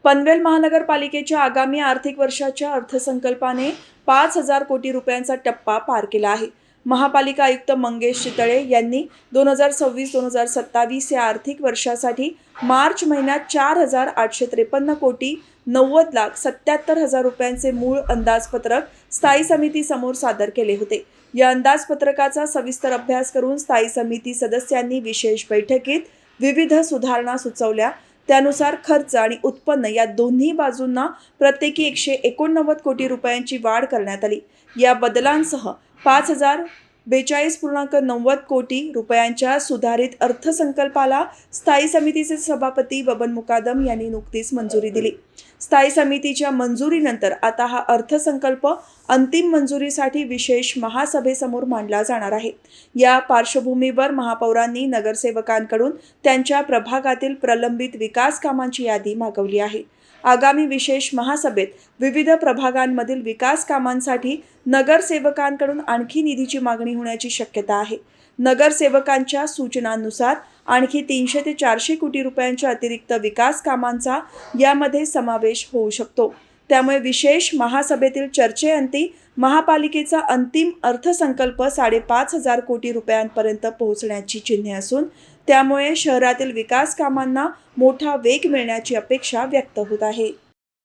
पनवेल महानगरपालिकेच्या आगामी आर्थिक वर्षाच्या अर्थसंकल्पाने 5,000 कोटी रुपयांचा टप्पा पार केला आहे. महापालिका आयुक्त मंगेश चितळे यांनी 2026-2027 या आर्थिक वर्षासाठी मार्च महिन्यात 4,853 कोटी 90,77,000 रुपयांचे मूळ अंदाजपत्रक स्थायी समितीसमोर सादर केले होते. या अंदाजपत्रकाचा सविस्तर अभ्यास करून स्थायी समिती सदस्यांनी विशेष बैठकीत विविध सुधारणा सुचवल्या. त्यानुसार खर्च आणि उत्पन्न या दोन्ही बाजूंना प्रत्येकी 189 कोटी रुपयांची वाढ करण्यात आली. या बदलांसह 5,042.90 कोटी रुपयांच्या सुधारित अर्थसंकल्पाला स्थायी समितीचे सभापती बबन मुकादम यांनी नुकतीच मंजुरी दिली. स्थायी समितीच्या मंजुरीनंतर आता हा अर्थसंकल्प अंतिम मंजुरीसाठी विशेष महासभेसमोर मांडला जाणार आहे. या पार्श्वभूमीवर महापौरांनी नगरसेवकांकडून त्यांच्या प्रभागातील प्रलंबित विकास कामांची यादी मागवली आहे. आगामी विशेष महासभेत विविध प्रभागांमधील विकास कामांसाठी नगरसेवकांकडून आणखी निधीची मागणी होण्याची शक्यता आहे. नगरसेवकांच्या सूचनांनुसार आणखी 300 ते 400 कोटी रुपयांच्या अतिरिक्त विकास कामांचा यामध्ये समावेश होऊ शकतो. त्यामुळे विशेष महासभेतील चर्चेअंती महापालिकेचा अंतिम अर्थसंकल्प 5,500 कोटी रुपयांपर्यंत पोहोचण्याची चिन्हे असून त्यामुळे शहरातील विकास कामांना मोठा वेग मिळण्याची अपेक्षा व्यक्त होत आहे.